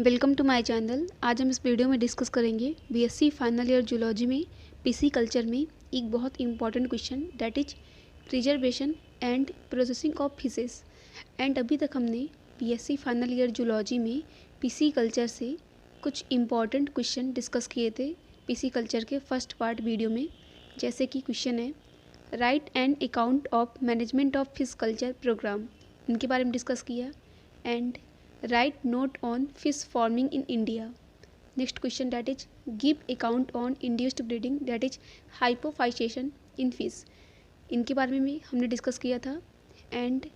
Welcome to my channel. आज हम इस वीडियो में डिस्कस करेंगे बीएससी फाइनल ईयर जूलॉजी में पीसी कल्चर में एक बहुत important question that is preservation and processing of fishes. And अभी तक हमने बीएससी फाइनल ईयर जूलॉजी में पीसी कल्चर से कुछ इंपॉर्टेंट क्वेश्चन डिस्कस किए थे पीसी कल्चर के फर्स्ट पार्ट वीडियो में। जैसे कि क्वेश्चन है write and account of management of fish culture program, इनके बारे में डिस्कस किया। And write note on fish farming in India. Next question that is give account on induced breeding that is hypophytation in fish, इनके बारे में भी हमने discuss किया था। And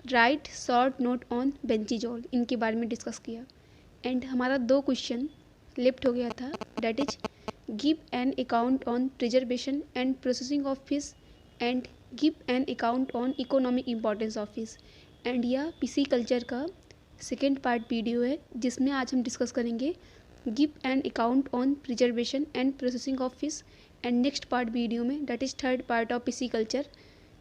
write short note on बेंजीजोल, इनके बारे में डिस्कस किया। एंड हमारा दो क्वेश्चन लेफ्ट हो गया था that is give an account on preservation and processing of fish and give an account on economic importance of fish. And यह पीसी कल्चर का सेकेंड पार्ट वीडियो है जिसमें आज हम डिस्कस करेंगे give an account on preservation and processing of fish. And next part video में that is third part of pisciculture,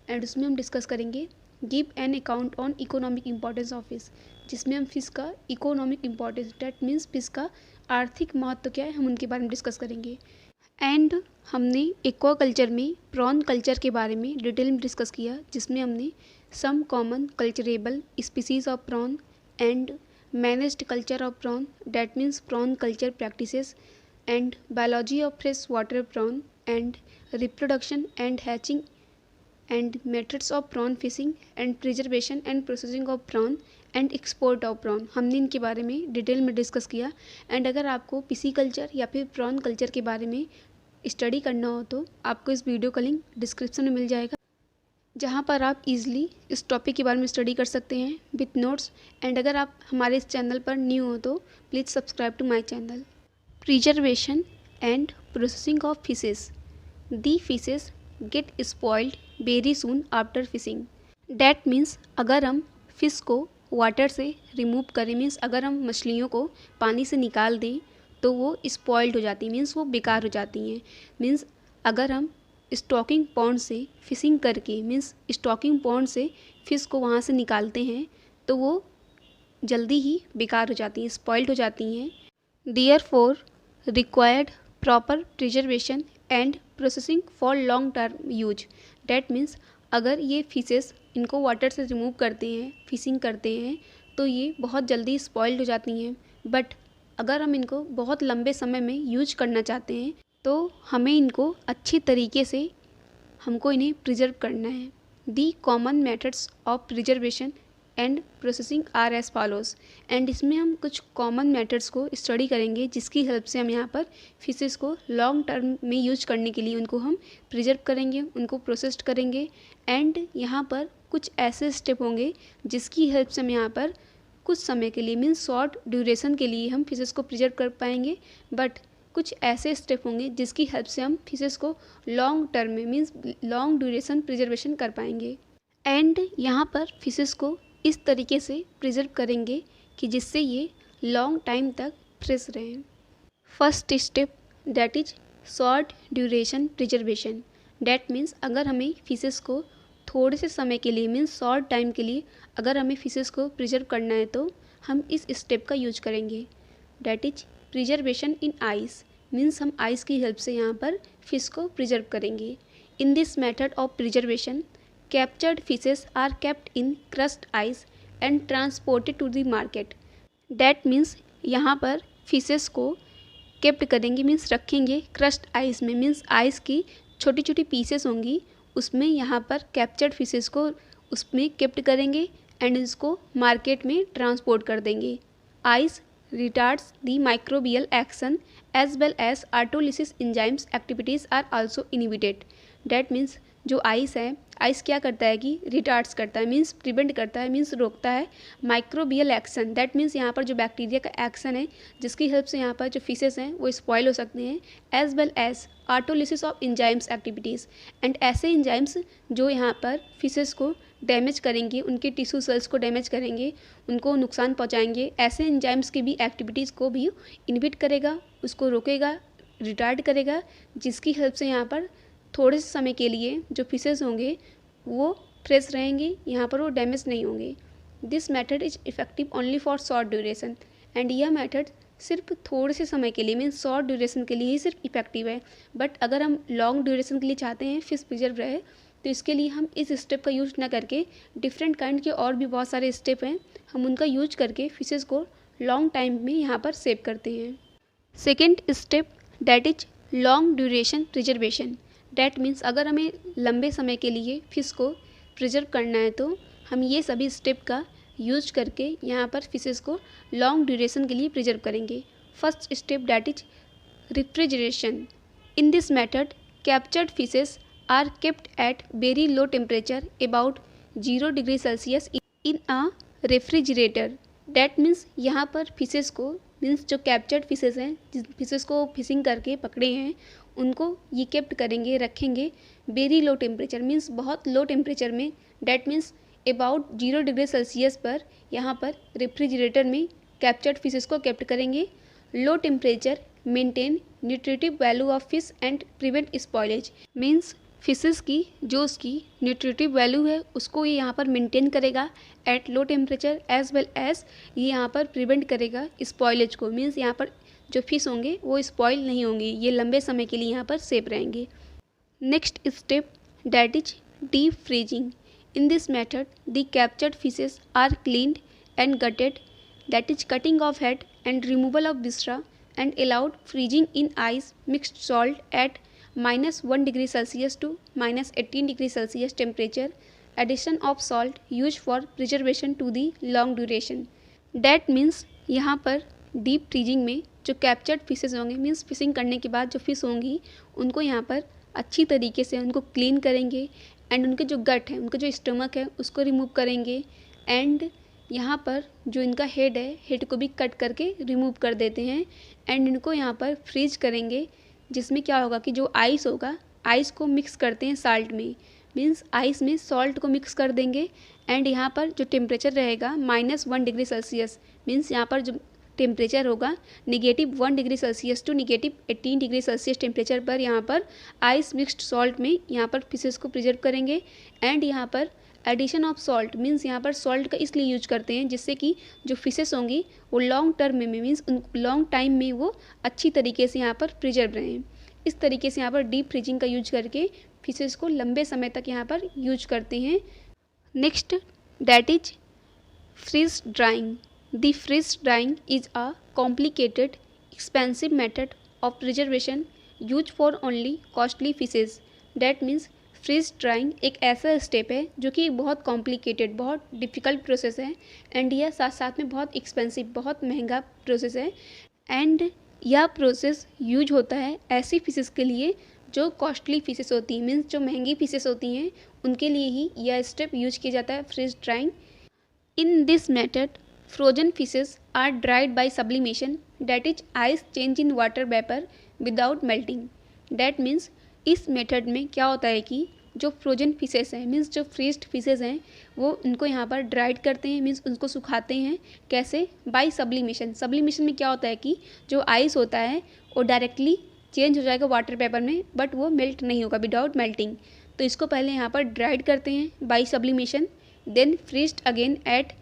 and उसमें हम डिस्कस करेंगे give an account on economic importance of fish, जिसमें हम fish का economic importance that means fish का आर्थिक महत्व क्या है हम उनके बारे में डिस्कस करेंगे। एंड हमने एक्वा कल्चर में प्रॉन कल्चर के बारे में डिटेल में डिस्कस किया जिसमें हमने some common culturable species of prawn and managed culture of prawn that means prawn culture practices and biology of freshwater prawn and reproduction and hatching and methods of prawn fishing and preservation and processing of prawn and export of prawn, हमने इनके बारे में detail में discuss किया। And अगर आपको PC culture या फिर प्रॉन कल्चर के बारे में स्टडी करना हो तो आपको इस वीडियो का लिंक डिस्क्रिप्शन में मिल जाएगा, जहाँ पर आप इजीली इस टॉपिक के बारे में स्टडी कर सकते हैं विथ नोट्स। एंड अगर आप हमारे इस चैनल पर न्यू हो तो please subscribe to my channel. Preservation and processing of fishes, the fishes get spoiled very soon after fishing. That means अगर हम फिश को वाटर से रिमूव करें, मीन्स अगर हम मछलियों को पानी से निकाल दें तो वो स्पॉइल्ड हो जाती है, मीन्स वो बेकार हो जाती हैं। मीन्स अगर हम स्टॉकिंग पॉन्ड से फिशिंग करके मीन्स स्टॉकिंग पॉन्ड से फिश को वहाँ से निकालते हैं तो वो जल्दी ही बेकार हो जाती हैं, स्पॉइल्ड हो जाती हैं। Therefore required proper preservation and processing for long term use. That means अगर ये फिशेस इनको वाटर से रिमूव करते हैं, फिशिंग करते हैं तो ये बहुत जल्दी स्पॉइल्ड हो जाती हैं। बट अगर हम इनको बहुत लंबे समय में यूज करना चाहते हैं तो हमें इनको अच्छी तरीके से हमको इन्हें प्रिजर्व करना है। The common methods of preservation and processing are as follows. And इसमें हम कुछ कॉमन मेथड्स को स्टडी करेंगे जिसकी हेल्प से हम यहाँ पर फिशेस को लॉन्ग टर्म में यूज करने के लिए उनको हम प्रिजर्व करेंगे, उनको प्रोसेस्ड करेंगे। एंड यहाँ पर कुछ ऐसे स्टेप होंगे जिसकी हेल्प से हम यहाँ पर कुछ समय के लिए मीन्स शॉर्ट ड्यूरेशन के लिए हम फिशेस को प्रिजर्व कर पाएंगे। बट कुछ ऐसे स्टेप होंगे जिसकी हेल्प से हम फिशेस को लॉन्ग टर्म में मीन्स लॉन्ग ड्यूरेशन प्रिजर्वेशन कर पाएंगे। एंड यहाँ पर फिशेस को इस तरीके से प्रिजर्व करेंगे कि जिससे ये लॉन्ग टाइम तक फ्रेश रहें। First step that is short duration preservation. That means अगर हमें फिशेस को थोड़े से समय के लिए मीन्स शॉर्ट टाइम के लिए अगर हमें फिशेस को प्रिजर्व करना है तो हम इस स्टेप का यूज करेंगे। That is preservation in ice, means हम आइस की हेल्प से यहाँ पर फिश को प्रिजर्व करेंगे। In this method of preservation captured fishes are kept in crushed ice and transported to the market. That means यहाँ पर फिशेस को केप्ट करेंगे मीन्स रखेंगे क्रस्ट आइस में, मीन्स आइस की छोटी छोटी पीसेस होंगी उसमें यहाँ पर कैप्चर्ड फिशेस को उसमें केप्ट करेंगे एंड इसको मार्केट में ट्रांसपोर्ट कर देंगे। Ice retards the microbial action as well as autolysis enzymes activities are also inhibited. That means जो आइस है, आइस क्या करता है कि रिटार्ड्स करता है मीन्स प्रिवेंट करता है मीन्स रोकता है माइक्रोबियल एक्शन। दैट मीन्स यहाँ पर जो बैक्टीरिया का एक्शन है जिसकी हेल्प से यहाँ पर जो फिशेस हैं वो स्पॉइल हो सकते हैं, as well as autolysis of enzymes activities. And ऐसे एंजाइम्स जो यहाँ पर फिशेस को डैमेज करेंगे, उनके टिश्यू सेल्स को डैमेज करेंगे, उनको नुकसान पहुँचाएंगे, ऐसे एंजाइम्स की भी एक्टिविटीज़ को भी इनहिबिट करेगा, उसको रोकेगा, रिटार्ड करेगा, जिसकी हेल्प से यहाँ पर थोड़े से समय के लिए जो फिशेस होंगे वो फ्रेश रहेंगे, यहाँ पर वो डैमेज नहीं होंगे। This method is effective only for short duration and यह मेथड सिर्फ थोड़े से समय के लिए मीन्स शॉर्ट ड्यूरेशन के लिए ही सिर्फ इफेक्टिव है। बट अगर हम लॉन्ग ड्यूरेशन के लिए चाहते हैं फिश प्रिजर्व रहे तो इसके लिए हम इस स्टेप का यूज ना करके डिफरेंट काइंड के और भी बहुत सारे स्टेप हैं, हम उनका यूज करके फिशेज़ को लॉन्ग टाइम में यहाँ पर सेव करते हैं। Second step that is long duration preservation. That means अगर हमें लंबे समय के लिए फिश को प्रिजर्व करना है तो हम ये सभी स्टेप का यूज करके यहाँ पर फिशेज़ को लॉन्ग ड्यूरेशन के लिए प्रिजर्व करेंगे। First step that is refrigeration. In this method captured fishes are kept at very low temperature about 0 degree Celsius in a refrigerator. That means यहाँ पर फिशेज़ को मीन्स जो कैप्चर्ड फिशेज़ हैं, जिस fishes को फिशिंग करके पकड़े हैं, उनको ये केप्ट करेंगे, रखेंगे वेरी लो टेम्परेचर मीन्स बहुत लो टेम्परेचर में। That means about 0 degree Celsius पर यहाँ पर रेफ्रिजरेटर में कैप्चर्ड फिशेज़ को केप्ट करेंगे। Low temperature maintain nutritive value of fish and prevent spoilage. Means fishes की जो उसकी न्यूट्रिटिव वैल्यू है उसको ये यहाँ पर मेंटेन करेगा at low temperature, as well as ये यहाँ पर प्रिवेंट करेगा स्पॉइलेज को। मीन्स यहाँ पर जो फिश होंगे वो स्पॉइल नहीं होंगे, ये लंबे समय के लिए यहाँ पर सेफ रहेंगे। Next step that is deep freezing. In this method the captured fishes are cleaned and gutted, that is cutting off head and removal of viscera, and allowed freezing in ice mixed salt at -1 degree Celsius to -18 degree Celsius temperature. Addition of salt used for preservation to the long duration. That means यहाँ पर deep freezing में जो captured fishes होंगे means fishing करने के बाद जो fish होंगी उनको यहाँ पर अच्छी तरीके से उनको क्लीन करेंगे एंड उनके जो गट है, उनका जो स्टमक है उसको रिमूव करेंगे एंड यहाँ पर जो इनका हेड है, हेड को भी कट करके रिमूव कर देते हैं एंड इनको यहाँ पर फ्रीज करेंगे, जिसमें क्या होगा कि जो आइस होगा, आइस को मिक्स करते हैं साल्ट में, मीन्स आइस में सॉल्ट को मिक्स कर देंगे एंड यहाँ पर जो टेम्परेचर रहेगा -1 डिग्री सेल्सियस, मीन्स यहाँ पर जो टेम्परेचर होगा -1 degree Celsius to -18 degree Celsius temperature पर यहाँ पर आइस मिक्स्ड सॉल्ट में यहाँ पर फिशेज़ को प्रिजर्व करेंगे एंड यहाँ पर एडिशन ऑफ सॉल्ट मीन्स यहाँ पर सॉल्ट का इसलिए यूज करते हैं जिससे कि जो फिशेस होंगी वो लॉन्ग टर्म में मीन्स लॉन्ग टाइम में वो अच्छी तरीके से यहाँ पर प्रिजर्व रहें। इस तरीके से यहाँ पर डीप फ्रीजिंग का यूज करके फिशेस को लंबे समय तक यहाँ पर यूज करते हैं। Next that is freeze drying. The freeze drying is a complicated expensive method of preservation use for only costly fishes. That means freeze drying एक ऐसा स्टेप है जो कि बहुत कॉम्प्लिकेटेड, बहुत डिफ़िकल्ट प्रोसेस है एंड यह साथ साथ में बहुत एक्सपेंसिव, बहुत महंगा प्रोसेस है एंड यह प्रोसेस यूज होता है ऐसी फिशेस के लिए जो कॉस्टली फिशेस होती हैं, मीन्स जो महंगी फिशेस होती हैं उनके लिए ही यह स्टेप यूज किया जाता है freeze drying. In this method frozen fishes are dried by sublimation, that is ice change in water vapour without melting. That means इस मेथड में क्या होता है कि जो फ्रोजन फिशेस हैं मीन्स जो फ्रीज्ड फिशेस हैं वो उनको यहाँ पर ड्राइड करते हैं, मीन्स उनको सुखाते हैं। कैसे? Bye sublimation. सब्लिमेशन में क्या होता है कि जो आइस होता है वो डायरेक्टली चेंज हो जाएगा वाटर पेपर में बट वो मेल्ट नहीं होगा विदाउट मेल्टिंग। तो इसको पहले यहाँ पर ड्राइड करते हैं by sublimation, then freezed again at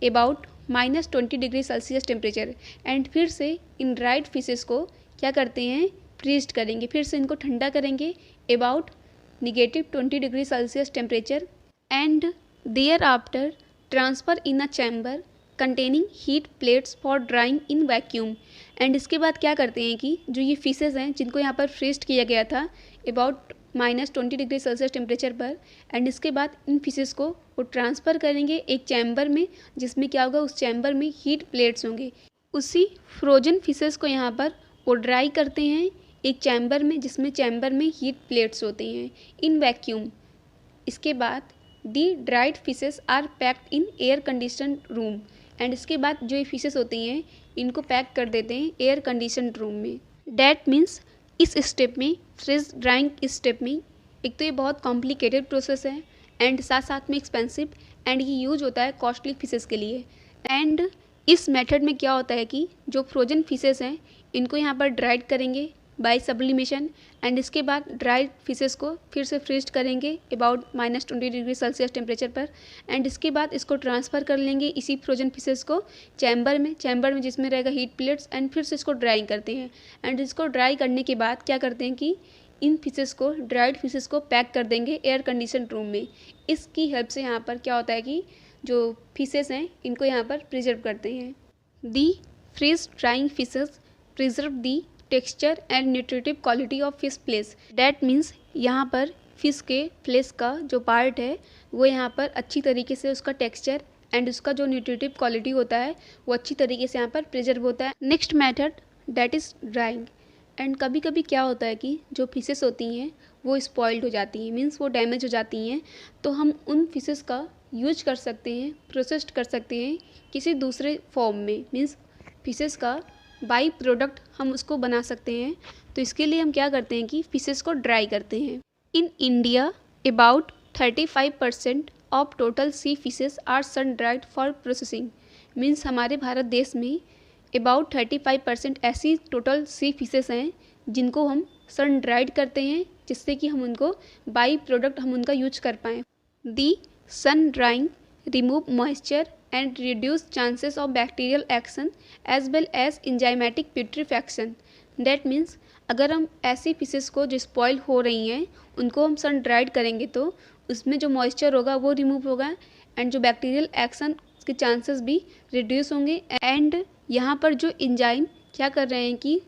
about -20 degree Celsius temperature and फिर से इन ड्राइड फिशेस को क्या करते हैं, फ्रीज्ड करेंगे, फिर से इनको ठंडा करेंगे about -20 degree Celsius temperature and thereafter transfer in a chamber containing heat plates for drying in vacuum. And इसके बाद क्या करते हैं कि जो ये फिशेज़ हैं जिनको यहाँ पर फ्रीज्ड किया गया था अबाउट -20 डिग्री सेल्सियस टेम्परेचर पर एंड इसके बाद इन फिशेज़ को वो ट्रांसफ़र करेंगे एक चैम्बर में, जिसमें क्या होगा उस चैम्बर में हीट प्लेट्स होंगे। उसी फ्रोजन फिशेज़ को यहाँ पर वो ड्राई करते हैं एक चैम्बर में, जिसमें चैम्बर में हीट प्लेट्स होते हैं इन वैक्यूम। इसके बाद the dried fishes are packed in air condition room and इसके बाद जो ये फिशेस होती हैं इनको पैक कर देते हैं एयर कंडीशन रूम में। डैट मीन्स इस स्टेप में फ्रीज ड्राइंग इस स्टेप में एक तो ये बहुत कॉम्प्लिकेटेड प्रोसेस है एंड साथ साथ में एक्सपेंसिव एंड ये यूज होता है कॉस्टली फिशेस के लिए। एंड इस मेथड में क्या होता है कि जो फ्रोजन फिशेस हैं इनको यहाँ पर ड्राइड करेंगे बाय सब्लिमेशन। एंड इसके बाद ड्राइड फिशेस को फिर से फ्रीज करेंगे अबाउट -20 डिग्री सेल्सियस टेम्परेचर पर। एंड इसके बाद इसको ट्रांसफ़र कर लेंगे इसी फ्रोजन फिशेस को चैम्बर में जिसमें रहेगा हीट प्लेट्स। एंड फिर से इसको ड्राई करते हैं। एंड इसको ड्राई करने के बाद क्या करते हैं कि इन फिशेस को, ड्राइड फिशेस को पैक कर देंगे एयर कंडीशन रूम में। इसकी हेल्प से यहाँ पर क्या होता है कि जो फिशेस हैं इनको यहाँ पर प्रिजर्व करते हैं। The freeze drying fishes preserve the texture and nutritive quality of fish flesh. That means यहाँ पर फिश के फ्लेश का जो पार्ट है वो यहाँ पर अच्छी तरीके से उसका टेक्सचर एंड उसका जो न्यूट्रिटिव क्वालिटी होता है वो अच्छी तरीके से यहाँ पर प्रिजर्व होता है। Next method that is drawing. And कभी कभी क्या होता है कि जो फिशेस होती हैं वो स्पॉइल्ड हो जाती हैं, मीन्स वो डैमेज हो जाती हैं। तो हम उन फिशेस का यूज कर सकते हैं, प्रोसेस्ड कर सकते हैं किसी दूसरे फॉर्म में, मीन्स फिशेस का बाई प्रोडक्ट हम उसको बना सकते हैं। तो इसके लिए हम क्या करते हैं कि फिशेस को ड्राई करते हैं। In India about 35% of total sea fishes are sun dried for processing. Means हमारे भारत देश में अबाउट 35% ऐसी टोटल सी फिशेस हैं जिनको हम सन ड्राइड करते हैं, जिससे कि हम उनको बाई प्रोडक्ट हम उनका यूज कर पाएँ। The sun drying remove moisture and reduce chances of bacterial action as well as enzymatic putrefaction. That means अगर हम ऐसी फिशेस को जो स्पॉइल हो रही हैं उनको हम सन ड्राइड करेंगे तो उसमें जो मॉइस्चर होगा वो रिमूव होगा एंड जो बैक्टीरियल एक्शन के चांसेस भी रिड्यूस होंगे। एंड यहाँ पर जो इंजाइम क्या कर रहे हैं कि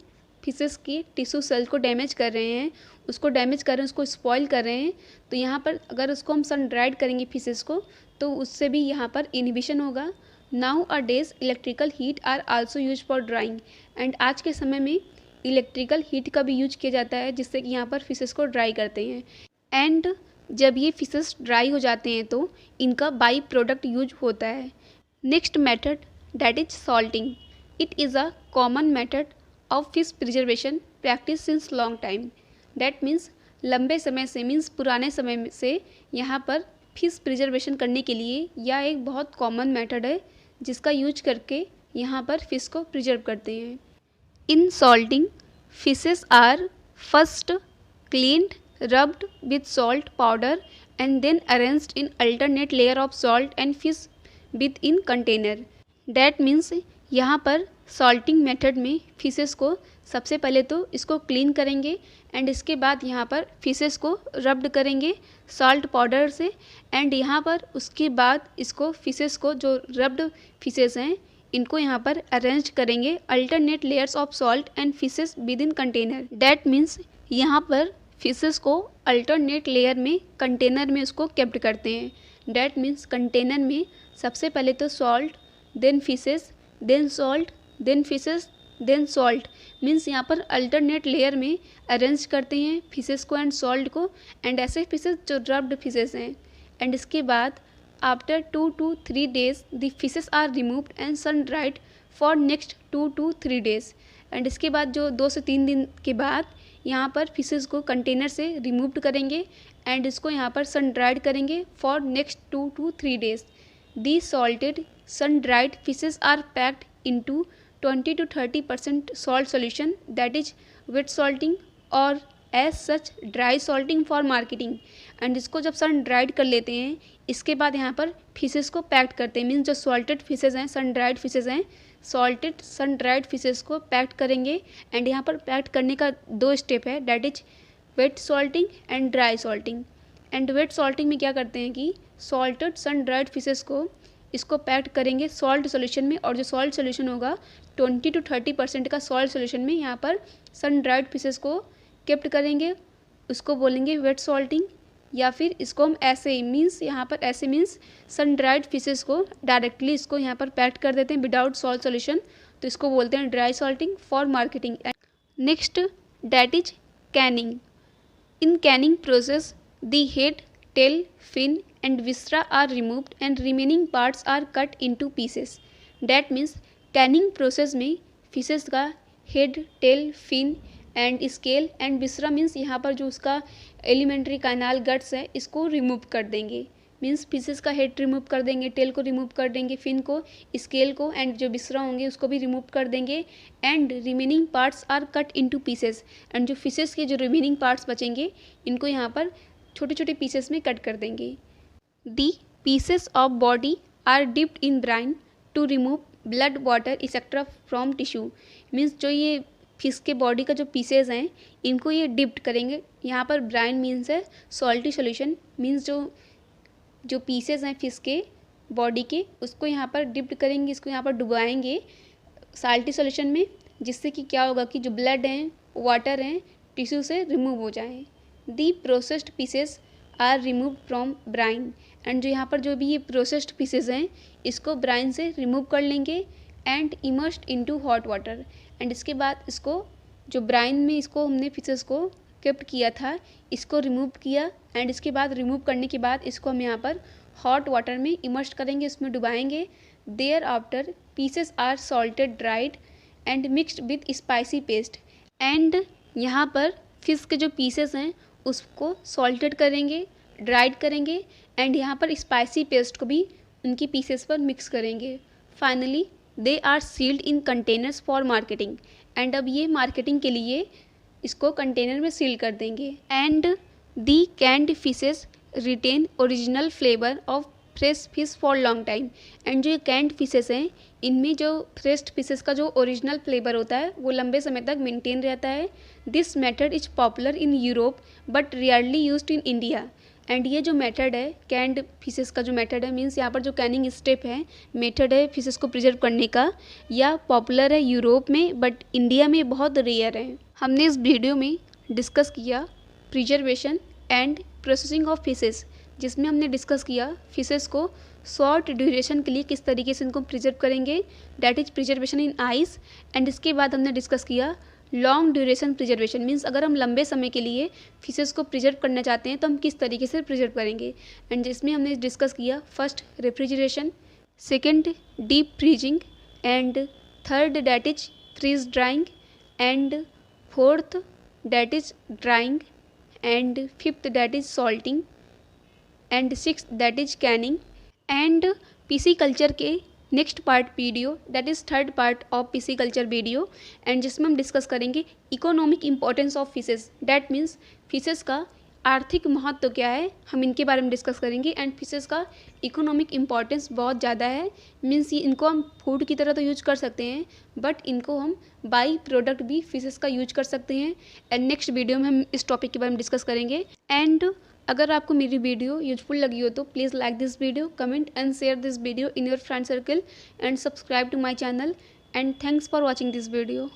फिशेस के टिश्यू सेल को डैमेज कर रहे हैं, उसको डैमेज कर रहे हैं, उसको स्पॉइल कर रहे हैं। तो यहाँ पर अगर उसको हम सन ड्राइड करेंगे फिशेस को तो उससे भी यहाँ पर इनिबिशन होगा। Nowadays electrical heat are also use for drying. And आज के समय में इलेक्ट्रिकल हीट का भी यूज किया जाता है जिससे कि यहाँ पर फिशेस को ड्राई करते हैं। एंड जब ये फिशेस ड्राई हो जाते हैं तो इनका बाई प्रोडक्ट यूज होता है। Next method that is salting. It is a common method of fish preservation practice since long time. That means लंबे समय से, मीन्स पुराने समय से यहाँ पर फिश प्रिजर्वेशन करने के लिए यह एक बहुत कॉमन मेथड है जिसका यूज करके यहाँ पर फिश को प्रिजर्व करते हैं। In salting fishes are first cleaned, rubbed with salt powder and then arranged in alternate layer of salt and fish with in container. That means यहाँ पर सॉल्टिंग मेथड में फिशेस को सबसे पहले तो इसको क्लीन करेंगे एंड इसके बाद यहाँ पर फिशेस को रब्ड करेंगे सॉल्ट पाउडर से। एंड यहाँ पर उसके बाद इसको फिशेस को, जो रब्ड फिशेस हैं इनको यहाँ पर अरेंज करेंगे alternate layers of salt and fishes with in container. That means यहाँ पर फिशेस को अल्टरनेट लेयर में कंटेनर में उसको केप्ट करते हैं। डैट मीन्स कंटेनर में सबसे पहले तो salt, then fishes, then salt, then fishes, then salt. Means यहाँ पर अल्टरनेट लेयर में अरेंज करते हैं फिशेस को एंड सॉल्ट को। एंड ऐसे फिशेस जो रब्ड फिशेस हैं। एंड इसके बाद after 2 to 3 days the fishes are removed and sun dried for next 2 to 3 days। And इसके बाद जो 2 से 3 दिन के बाद यहाँ पर फिशेस को कंटेनर से रिमूव्ड करेंगे एंड इसको यहाँ पर सन ड्राइड करेंगे for next 2 to 3 days। The salted sun dried fishes are packed into 20 to 30% salt solution, that is wet salting or as such dry salting for marketing। And इसको जब सन dried कर लेते हैं इसके बाद यहाँ पर फिशेस को पैक्ड करते हैं। मीन्स जो सॉल्टेड फिशेस हैं, सन ड्राइड फिशेस हैं, सॉल्टेड सन ड्राइड फिशेस को पैक्ड करेंगे। एंड यहाँ पर पैक्ड करने का 2 स्टेप है, that is wet salting and dry salting. And wet salting में क्या करते हैं कि सॉल्टेड सन ड्राइड फिशेस को इसको पैक्ड करेंगे सॉल्ट सोल्यूशन में। और जो सॉल्ट सोल्यूशन होगा 20 to 30% का सॉल्ट सोल्यूशन में यहाँ पर सन ड्राइड फिशेस को केप्ट करेंगे, उसको बोलेंगे वेट सॉल्टिंग। या फिर इसको हम ऐसे ही, मीन्स यहाँ पर ऐसे मीन्स सन ड्राइड फिशेस को डायरेक्टली इसको यहाँ पर पैक्ड कर देते हैं विदाउट सॉल्ट सोल्यूशन, तो इसको बोलते हैं dry salting for marketing. Next that is canning. In canning process the head, tail, fin and viscera are removed and remaining parts are cut into pieces। That means canning process में fishes का head, tail, fin and scale and viscera means यहाँ पर जो उसका alimentary canal guts है इसको remove कर देंगे। मीन्स फिशेस का हेड रिमूव कर देंगे, टेल को रिमूव कर देंगे, फिन को, स्केल को, एंड जो बिस्रा होंगे उसको भी रिमूव कर देंगे। And remaining parts are cut into pieces, and जो फिशेस के जो रिमेनिंग पार्ट्स बचेंगे इनको यहाँ पर छोटे छोटे पीसेस में कट कर देंगे। The pieces of body are dipped in brine to remove blood, water etcetera from tissue. Means जो ये फिश के बॉडी का जो पीसेस हैं इनको ये डिप्ड करेंगे। यहाँ पर ब्राइन मीन्स है सॉल्टी सॉल्यूशन, मीन्स जो पीसेस हैं फिश के बॉडी के उसको यहाँ पर डिप्ड करेंगे, इसको यहाँ पर डुबाएंगे साल्टी सॉल्यूशन में, जिससे कि क्या होगा कि जो ब्लड हैं, वाटर हैं, टिश्यू से रिमूव हो जाएं। The processed pieces are remove from brine, and जो यहाँ पर जो भी ये प्रोसेस्ड पीसेस हैं इसको ब्राइन से रिमूव कर लेंगे and immersed into hot water. And इसके बाद इसको जो ब्राइन में इसको हमने फिशेस को केप्ट किया था इसको रिमूव किया, एंड इसके बाद रिमूव करने के बाद इसको हम यहाँ पर हॉट वाटर में इमर्स्ड करेंगे, इसमें डुबाएंगे। Thereafter pieces are salted, dried and mixed with spicy paste, and यहाँ पर फिश के जो पीसेस हैं उसको सॉल्टेड करेंगे, ड्राइड करेंगे, एंड यहाँ पर स्पाइसी पेस्ट को भी उनकी पीसेस पर मिक्स करेंगे। Finally they are sealed in containers for marketing, and अब ये मार्केटिंग के लिए इसको कंटेनर में सील कर देंगे। And the canned fishes retain original flavour of fresh fish for long time, and जो ये कैंड फिशेस हैं इनमें जो फ्रेश फिशेस का जो ओरिजिनल फ्लेवर होता है वो लंबे समय तक मेंटेन रहता है। This method is popular in Europe but rarely used in India, and ये जो मेथड है कैंड फिशेस का जो मेथड है, मीन्स यहाँ पर जो कैनिंग स्टेप है, मेथड है फिशेस को प्रिजर्व करने का, या पॉपुलर है यूरोप में बट इंडिया में बहुत रेयर है। हमने इस वीडियो में डिस्कस किया preservation and processing of fishes, जिसमें हमने डिस्कस किया फिशेस को शॉर्ट ड्यूरेशन के लिए किस तरीके से इनको प्रिजर्व करेंगे, that is preservation in ice. And इसके बाद हमने डिस्कस किया लॉन्ग ड्यूरेशन प्रिजर्वेशन, मीन्स अगर हम लंबे समय के लिए फिशेस को प्रिजर्व करना चाहते हैं तो हम किस तरीके से प्रिजर्व करेंगे। एंड जिसमें हमने डिस्कस किया first refrigeration, second deep freezing, and third that is freeze drying, and fourth that is drying, and fifth that is salting, and sixth that is canning. And pisciculture के next part video that is third part of pisciculture video, and जिसमें हम discuss करेंगे economic importance of fishes, that means fishes का आर्थिक महत्व क्या है, हम इनके बारे में डिस्कस करेंगे। एंड फिशेस का इकोनॉमिक इम्पोर्टेंस बहुत ज़्यादा है, मीन्स ये इनको हम फूड की तरह तो यूज कर सकते हैं बट इनको हम बाई प्रोडक्ट भी फिशेस का यूज कर सकते हैं। एंड नेक्स्ट वीडियो में हम इस टॉपिक के बारे में डिस्कस करेंगे। एंड अगर आपको मेरी वीडियो यूजफुल लगी हो तो please like this video, comment and share this video in your friend circle, and subscribe to my channel, and thanks for watching this video.